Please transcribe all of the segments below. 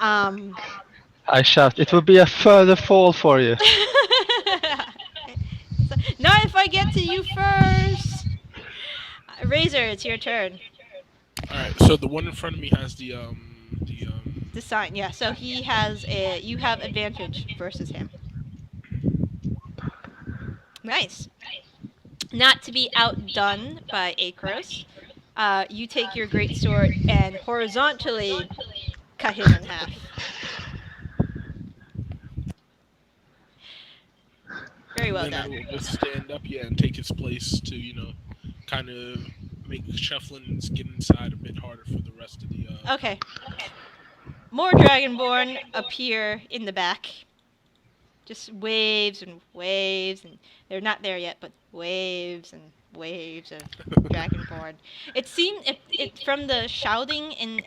I shout, it will be a further fall for you. Not if I get to you first. Razor, it's your turn. Alright, so the one in front of me has The sign, yeah. So he has a. You have advantage versus him. Nice. Not to be outdone by Akros, you take your great sword and horizontally cut him in half. Very and well then I done. will just stand up, yeah, and take his place to, kind of make shuffling and get inside a bit harder for the rest of the Okay. More Dragonborn appear in the back. Just waves and waves, and they're not there yet, but waves and waves of Dragonborn. It from the shouting and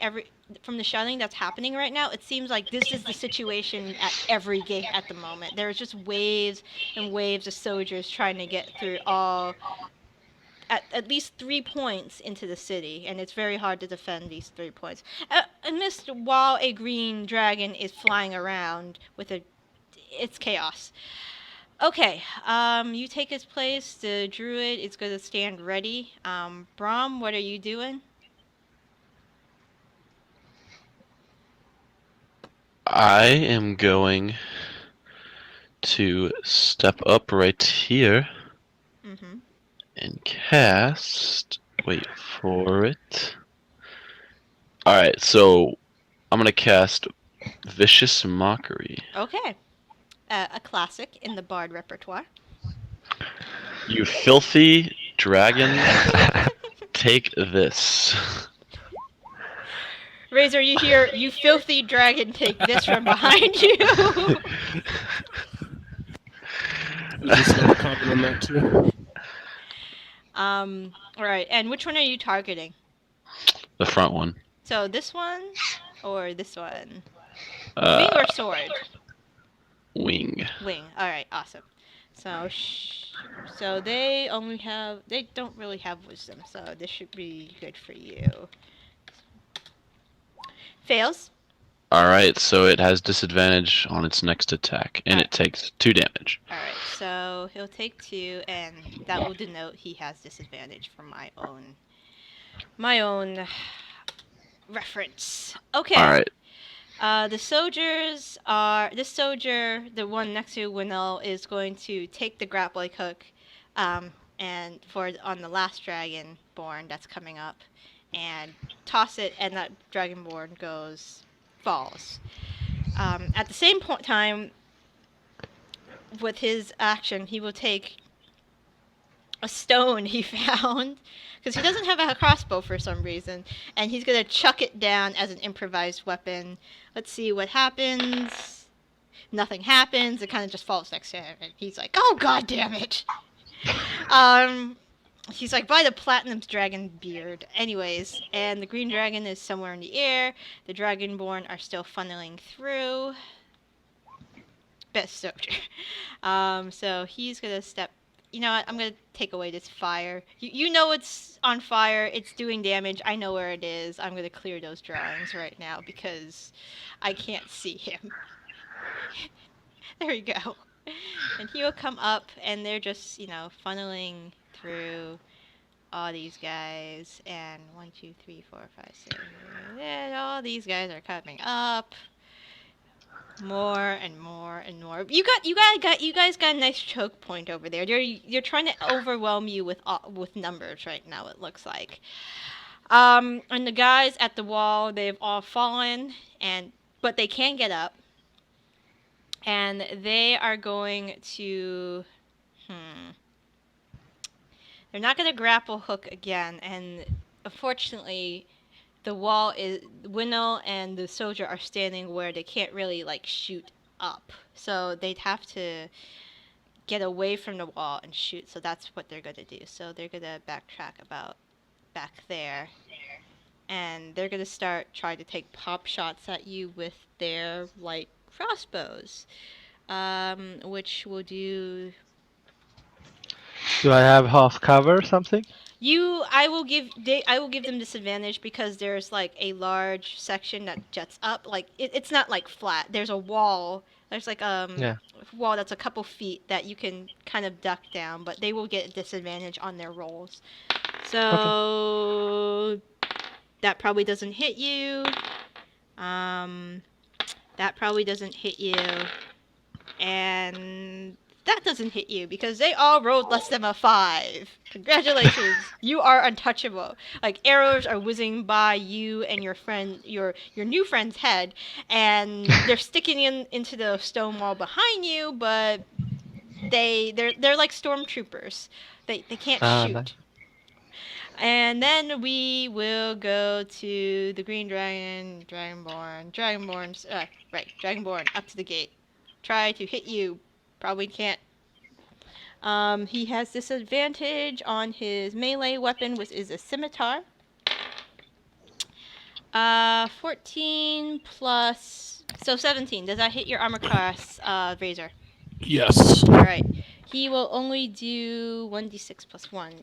from the shouting that's happening right now, it seems like this is the situation at every gate at the moment. There's just waves and waves of soldiers trying to get through at least 3 points into the city, and it's very hard to defend these 3 points. Amidst while a green dragon is flying around with it's chaos. Okay, you take his place. The druid is going to stand ready. Brom, what are you doing? I am going to step up right here Mm-hmm. and cast. Wait for it. Alright, so I'm gonna cast Vicious Mockery. Okay. A classic in the bard repertoire. You filthy dragon, take this. Razor, you hear, you filthy dragon, take this from behind you. I was just gonna comment on that too. Alright, and which one are you targeting? The front one. So this one or this one? Wing or sword? Wing. Wing. Alright, awesome. So, so they don't really have wisdom, so this should be good for you. Fails. Alright, so it has disadvantage on its next attack, and it takes 2 damage. Alright, so he'll take 2, and that will denote he has disadvantage from my own reference. Okay. Alright. This soldier, the one next to Hwinnil, is going to take the grappling hook, and on the last Dragonborn that's coming up, and toss it, and that Dragonborn falls. At the same time, with his action, he will take a stone he found, because he doesn't have a crossbow for some reason, and he's going to chuck it down as an improvised weapon. Let's see what happens. Nothing happens. It kind of just falls next to him, and he's like, "Oh, god damn it!" He's like, "By the Platinum's dragon beard." Anyways, and the green dragon is somewhere in the air. The Dragonborn are still funneling through. Best soldier. So he's going to step. You know what? I'm going to take away this fire. You know it's on fire. It's doing damage. I know where it is. I'm going to clear those drawings right now because I can't see him. There you go. And he will come up, and they're just, funneling through all these guys. And 1, 2, 3, 4, 5, 6. And all these guys are coming up. More and more and more. You guys got a nice choke point over there. You're trying to overwhelm you with numbers right now. It looks like. And the guys at the wall, they've all fallen, but they can get up, and they are going to. They're not going to grapple hook again, and unfortunately, the wall is Hwinnil and the soldier are standing where they can't really shoot up, so they'd have to get away from the wall and shoot. So that's what they're gonna do. So they're gonna backtrack about back there, and they're gonna start trying to take pop shots at you with their light crossbows, which will do. Do I have half cover or something? I will give them disadvantage because there's like a large section that jets up. Like it's not like flat. There's a wall. There's like Yeah. wall that's a couple feet that you can kind of duck down, but they will get disadvantage on their rolls. So that probably doesn't hit you. That probably doesn't hit you. And that doesn't hit you because they all rolled less than a 5. Congratulations. You are untouchable. Like arrows are whizzing by you and your friend your new friend's head, and they're sticking into the stone wall behind you, but they're like stormtroopers. They can't shoot. Nice. And then we will go to the green dragon, Dragonborn, up to the gate. Try to hit you. Probably can't. He has disadvantage on his melee weapon, which is a scimitar. 14 plus... So 17. Does that hit your armor class, Razor? Yes. Alright. He will only do 1d6 plus 1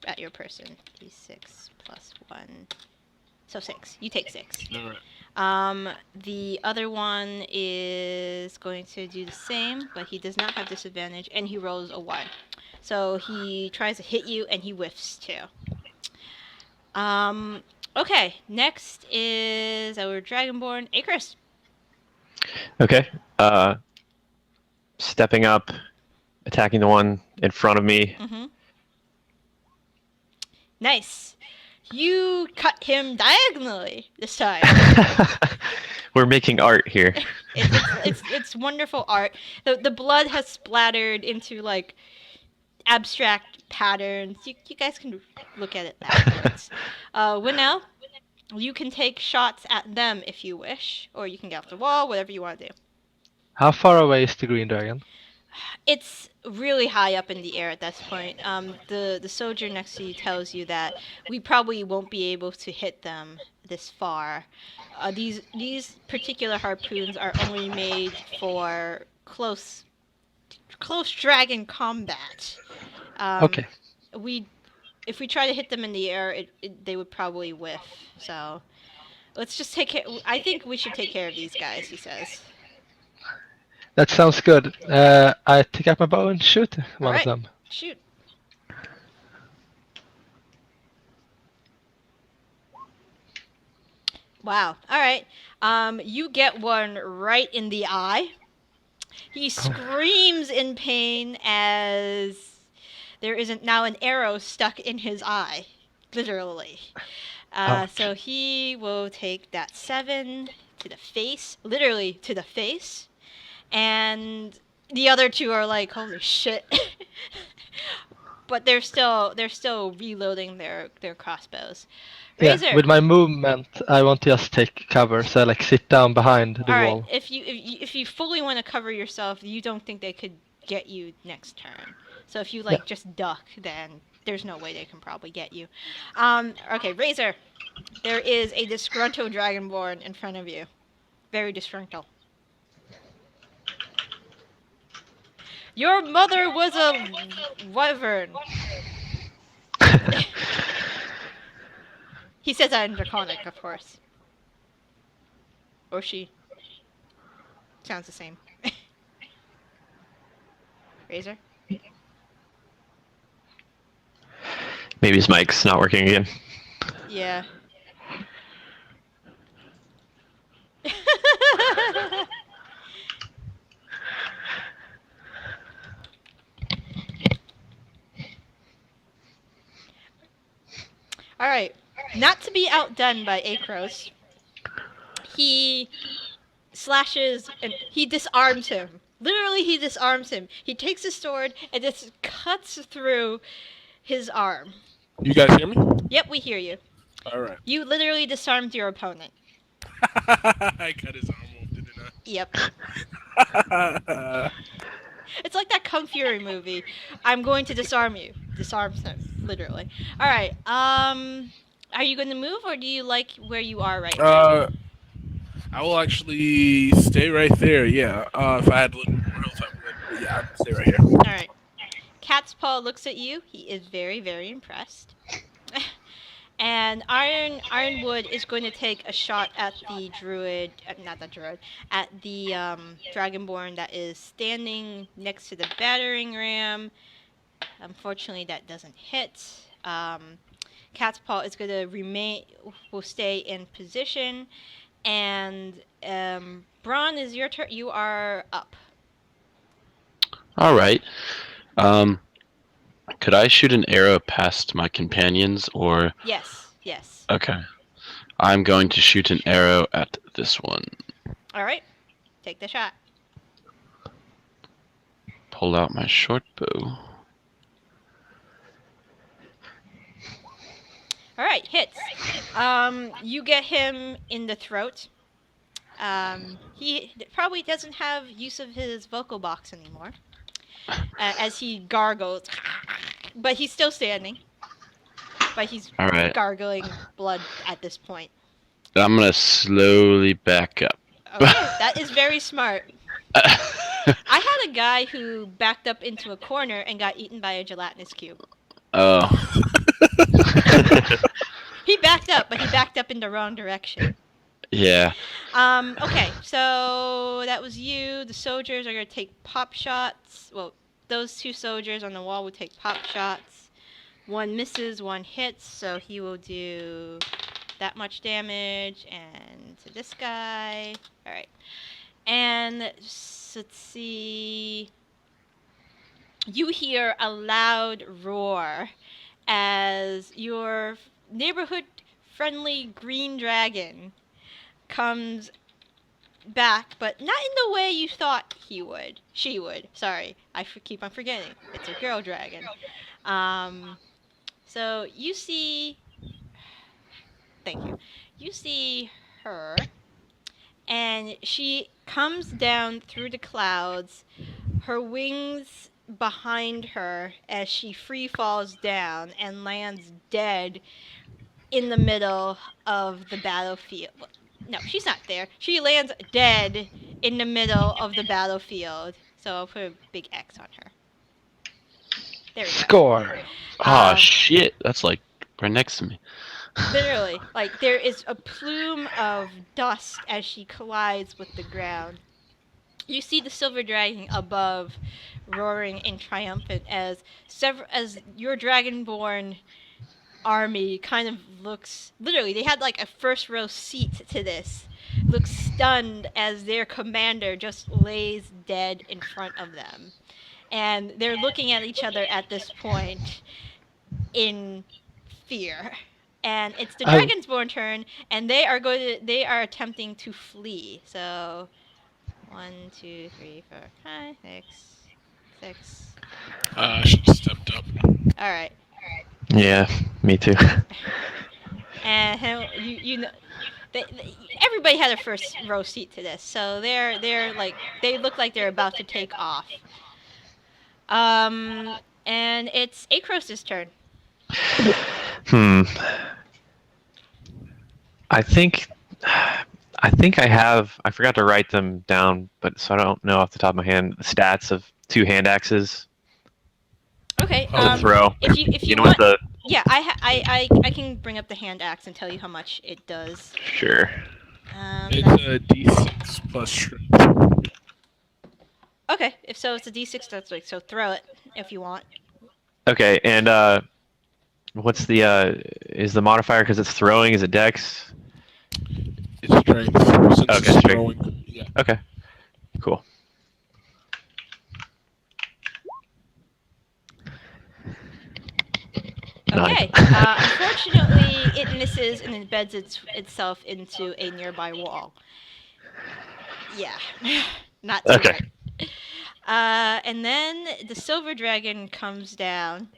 at your person. d6 plus 1. So 6. You take 6. Alright. The other one is going to do the same, but he does not have disadvantage, and he rolls a 1. So he tries to hit you, and he whiffs too. Okay, next is our Dragonborn, Arcos. Okay. Stepping up, attacking the one in front of me. Mm-hmm. Nice. You cut him diagonally this time. We're making art here. It's wonderful art. The blood has splattered into like abstract patterns. You guys can look at it afterwards. Hwinnil, you can take shots at them if you wish, or you can get off the wall, whatever you want to do. How far away is the green dragon? It's really high up in the air at this point. The soldier next to you tells you that we probably won't be able to hit them this far. These particular harpoons are only made for close dragon combat. Okay. If we try to hit them in the air, they would probably whiff. So let's just take care. I think we should take care of these guys. He says. That sounds good. I take up my bow and shoot one Alright. of them. Shoot. Wow. All right. You get one right in the eye. He screams in pain as there isn't now an arrow stuck in his eye, literally. So he will take that 7 to the face, literally to the face. And the other two are like, holy shit. But they're still reloading their crossbows. Razor. Yeah, with my movement, I want to just take cover, so I like sit down behind the All wall. right. If you fully want to cover yourself, you don't think they could get you next turn. So if you just duck, then there's no way they can probably get you. Okay, Razor. There is a disgruntled Dragonborn in front of you. Very disgruntled. Your mother was a wyvern. He says that in Draconic, of course. Or she. Sounds the same. Razor? Maybe his mic's not working again. Yeah. Alright. Not to be outdone by Arcos, he slashes and he disarms him. Literally, he disarms him. He takes his sword and just cuts through his arm. You guys hear me? Yep, we hear you. Alright. You literally disarmed your opponent. I cut his arm off, didn't I? Yep. It's like that Kung Fury movie. I'm going to disarm you. Disarms him, literally. All right. Are you going to move, or do you like where you are right now? I will actually stay right there. Yeah. If I had a little more health, I would. Yeah, I'd stay right here. All right. Cat's Paw looks at you. He is very, very impressed. And Ironwood is going to take a shot at the druid, not the druid, at the dragonborn that is standing next to the battering ram. Unfortunately, that doesn't hit. Cat's Paw is going to will stay in position. And Bronn, is your turn. You are up. All right. Could I shoot an arrow past my companions, or? Yes. Okay. I'm going to shoot an arrow at this one. All right. Take the shot. Pull out my short bow. All right, hits. You get him in the throat. He probably doesn't have use of his vocal box anymore, as he gargles. But he's still standing. But he's All right. gargling blood at this point. I'm gonna slowly back up. Okay, that is very smart. I had a guy who backed up into a corner and got eaten by a gelatinous cube. Oh. He backed up, but he backed up in the wrong direction. Yeah. Okay, so that was you. The soldiers are going to take pop shots. Well, those two soldiers on the wall will take pop shots. One misses, one hits, so he will do that much damage. And to this guy. Alright. And let's see. You hear a loud roar as your neighborhood-friendly green dragon comes back, but not in the way you thought she would. Sorry, keep on forgetting. It's a girl dragon. So you see... Thank you. You see her, and she comes down through the clouds, her wings behind her as she free falls down and lands dead in the middle of the battlefield. No, she's not there. She lands dead in the middle of the battlefield. So I'll put a big X on her. There we go. Score. Oh shit! That's like right next to me. Literally, like there is a plume of dust as she collides with the ground. You see the silver dragon above, roaring in triumphant as your dragonborn army kind of looks. Literally, they had like a first row seat to this. Looks stunned as their commander just lays dead in front of them, and they're looking at each other at this point in fear. And it's the Dragonborn turn, and they are attempting to flee. So 1, 2, 3, 4, 5, 6. She stepped up. All right. Yeah, me too. And you know, everybody had a first row seat to this, so they're like they look like they're about to take off. And it's Acros' turn. I think I forgot to write them down, but so I don't know off the top of my head the stats of 2 hand axes. Okay. To throw. If you know want, what the yeah, I can bring up the hand axe and tell you how much it does. sure. It's a D6 plus strength. Okay, if so, it's a D6. That's like so. Throw it if you want. Okay, and what's the is the modifier because it's throwing? Is it Dex? It's strength. Since Okay, it's strength. throwing. Yeah. Okay, cool. Okay. Nice. Unfortunately, it misses and embeds itself into a nearby wall. Yeah, not too Okay. good. And then the silver dragon comes down.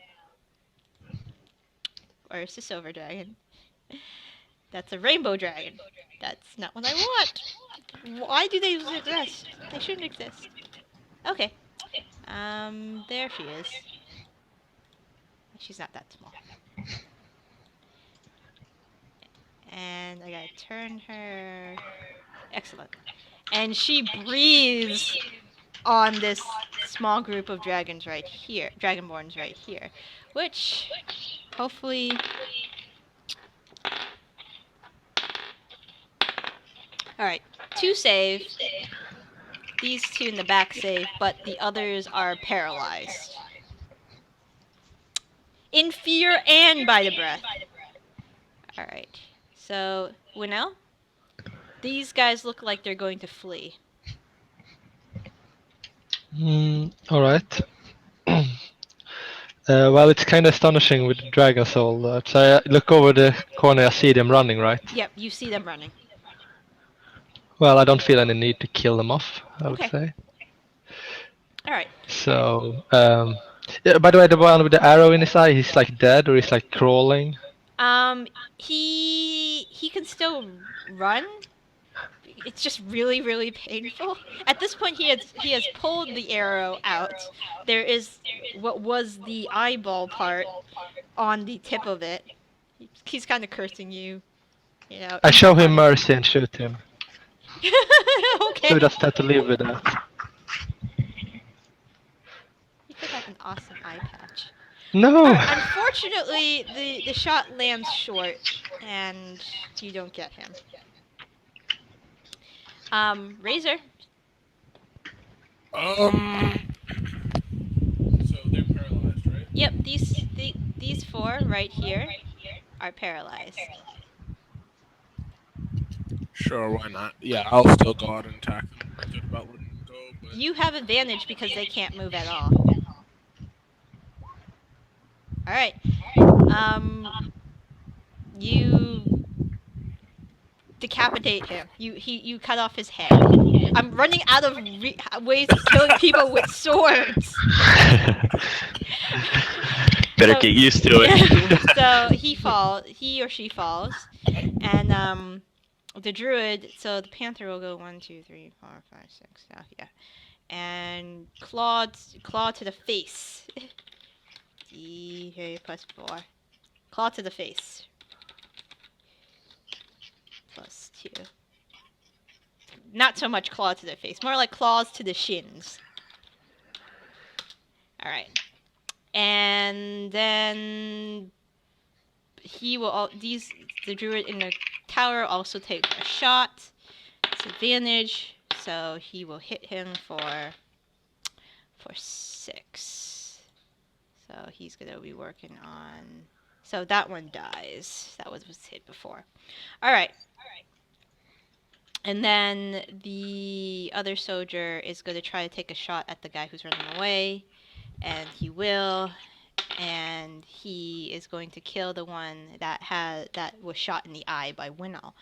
Where's the silver dragon? That's a rainbow dragon. That's not what I want. Why do they exist? They shouldn't exist. Okay. There she is. She's not that small. And I gotta turn her. Excellent. And she breathes on this small group of dragons right here, dragonborns right here, which hopefully Alright, 2 save. These 2 in the back save, but the others are paralyzed. In fear and by the breath. Alright, so, Hwinnil? These guys look like they're going to flee. Alright. Well, it's kind of astonishing with the dragon soul. So I look over the corner, I see them running, right? Yep, you see them running. Well, I don't feel any need to kill them off, I would Okay. say. Alright. So, yeah, by the way, the one with the arrow in his eye, he's like dead or he's like crawling. He can still run. It's just really, really painful. At this point, he has pulled the arrow out. There is what was the eyeball part on the tip of it. He's kind of cursing you. You know. I show him mercy and shoot him. Okay. So he doesn't have to live with that. You could have an awesome eye patch. No! Unfortunately, the shot lands short, and you don't get him. Razor. So they're paralyzed, right? Yep, these 4 right here are paralyzed. Sure, why not? Yeah, I'll still go out and attack them. I'm good about letting them go, but You have advantage because they can't move at all. Alright. You decapitate him. You cut off his head. I'm running out of ways of killing people with swords. Better So- get used to it. So he or she falls, and the druid. So the panther will go 1, 2, 3, 4, 5, 6. Yeah, and claw to the face. D plus 4. Claw to the face. Plus 2. Not so much claw to the face, more like claws to the shins. Alright. And then he will the druid in the tower also take a shot. It's advantage, so he will hit him for 6. So he's gonna be working on. So that one dies. That was hit before. All right. And then the other soldier is going to try to take a shot at the guy who's running away, and he will. And he is going to kill the one that was shot in the eye by Hwinnil.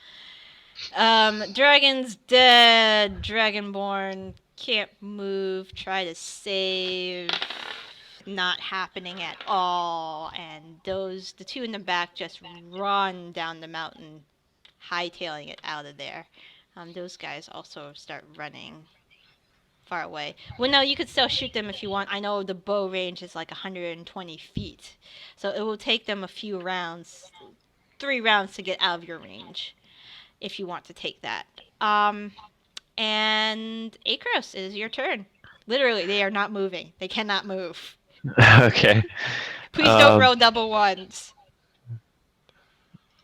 Dragon's dead. Dragonborn can't move. Try to save. Not happening at all. And the 2 in the back just run down the mountain, hightailing it out of there. Those guys also start running far away. Well, no, you could still shoot them if you want. I know the bow range is like 120 feet. So it will take them a few rounds, 3 rounds to get out of your range, if you want to take that. And Arcos, it is your turn. Literally, they are not moving. They cannot move. Okay. Please don't roll double ones.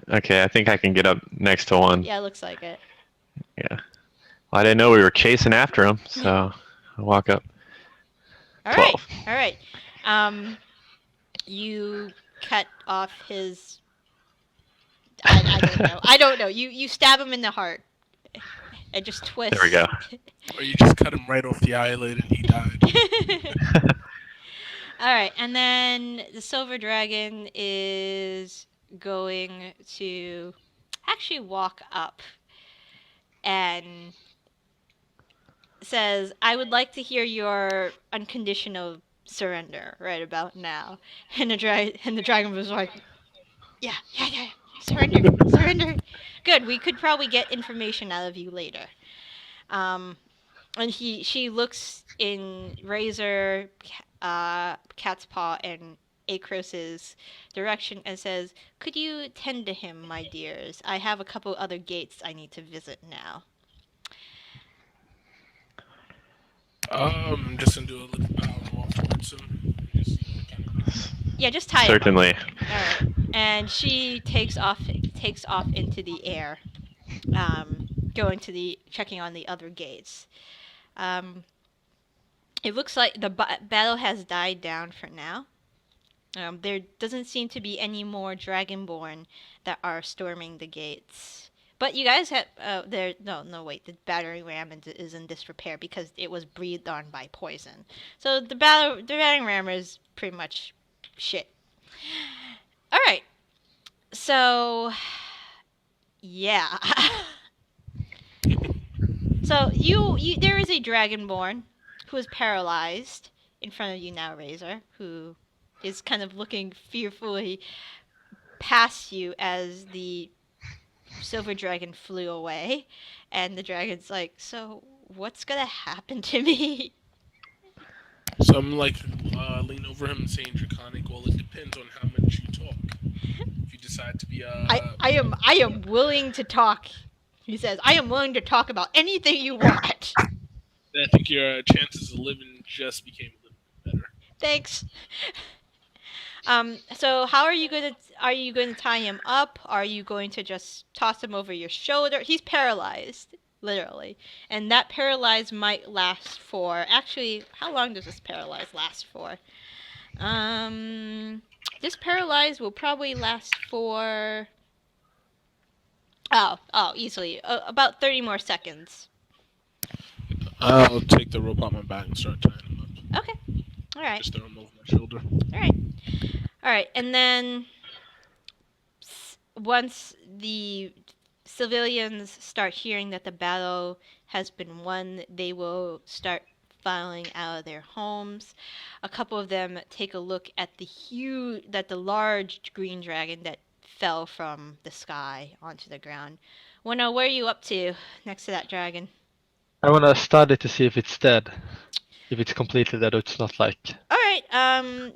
Okay, I think I can get up next to one. Yeah, it looks like it. Yeah. Well, I didn't know we were chasing after him, so I walk up. All right. 12. All right. You cut off his. I don't know. I don't know. You stab him in the heart. It just twists. There we go. or you just cut him right off the eyelid and he died. All right, and then the silver dragon is going to actually walk up and says, "I would like to hear your unconditional surrender right about now." And the dragon was like, "Yeah, surrender. Good. We could probably get information out of you later." And she looks in Razor, Cat's Paw, and Arcos's direction and says, "Could you tend to him, my dears? I have a couple other gates I need to visit now." I'm just gonna do a little bow and walk towards him. Just, kind of... Yeah, just tie him. Certainly. All right. And she takes off into the air. checking on the other gates. It looks like the battle has died down for now. There doesn't seem to be any more Dragonborn that are storming the gates. But you guys have no wait, the battering ram is in disrepair because it was breathed on by poison. So the battering ram is pretty much shit. All right. So yeah. So there is a Dragonborn who is paralyzed in front of you now, Razor, who is kind of looking fearfully past you as the silver dragon flew away, and the dragon's like, so what's gonna happen to me? So I'm like, lean over him and saying draconic, well, it depends on how much you talk. If you decide to be, I am willing to talk. He says, I am willing to talk about anything you want. I think your chances of living just became a little bit better. Thanks. So how are you going to tie him up? Are you going to just toss him over your shoulder? He's paralyzed, literally. And that paralyze might last for, actually, how long does this paralyze last for? This paralyze will probably last for, easily, about 30 more seconds. I'll take the rope on my back and start tying him up. Okay. All right. Just throw him over my shoulder. All right, and then once the civilians start hearing that the battle has been won, they will start filing out of their homes. A couple of them take a look at the large green dragon that fell from the sky onto the ground. Wano, where are you up to next to that dragon? I want to study to see if it's dead. If it's completely dead or it's not like... Alright,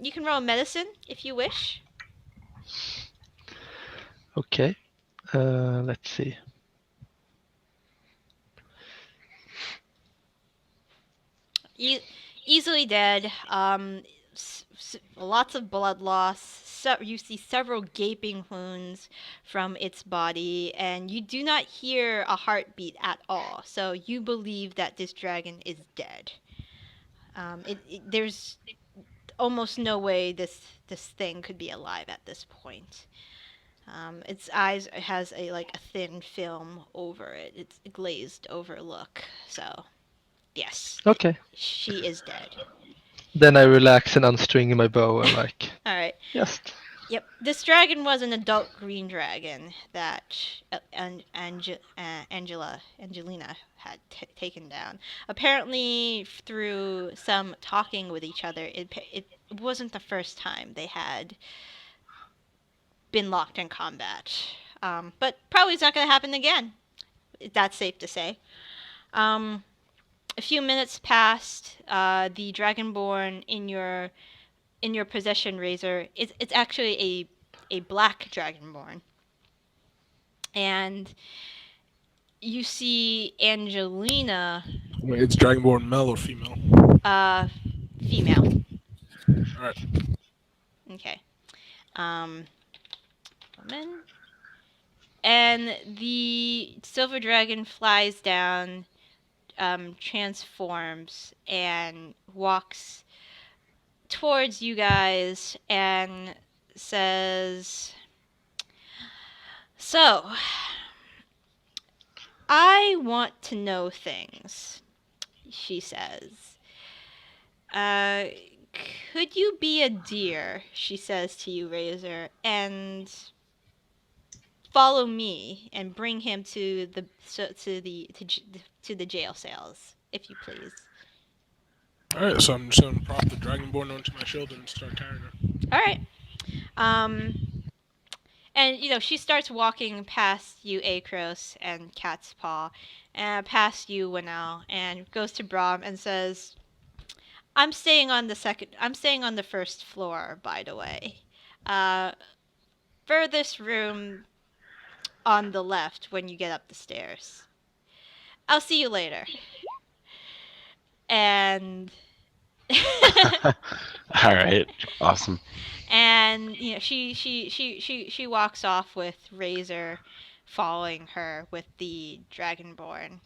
you can roll medicine if you wish. Okay. Let's see. Easily dead. Lots of blood loss. You see several gaping wounds from its body, and you do not hear a heartbeat at all. So you believe that this dragon is dead. There's almost no way this thing could be alive at this point. Its eyes has a thin film over it. It's a glazed over look. So, yes. Okay. She is dead. Then I relax and unstring my bow and like... Alright. Yes. Yep. This dragon was an adult green dragon that Angelina had taken down. Apparently, through some talking with each other, it wasn't the first time they had been locked in combat. But probably it's not going to happen again. That's safe to say. A few minutes passed. The Dragonborn in your possession, Razor, it's actually a black Dragonborn. And you see Angelina... Wait, it's Dragonborn male or female? Female. Alright. Okay. Woman. And the silver dragon flies down, transforms, and walks towards you guys and says, so, I want to know things, she says. Could you be a deer, she says to you, Razor, and follow me and bring him to the jail cells, if you please. Alright, so I'm just going to prop the Dragonborn onto my shoulder and start carrying her. Alright. And, she starts walking past you, Acros, and Cat's Paw, and past you, Hwinnil, and goes to Bronn and says, I'm staying on the first floor, by the way. Furthest room on the left when you get up the stairs. I'll see you later. And All right, awesome. and she walks off with Razor following her with the Dragonborn.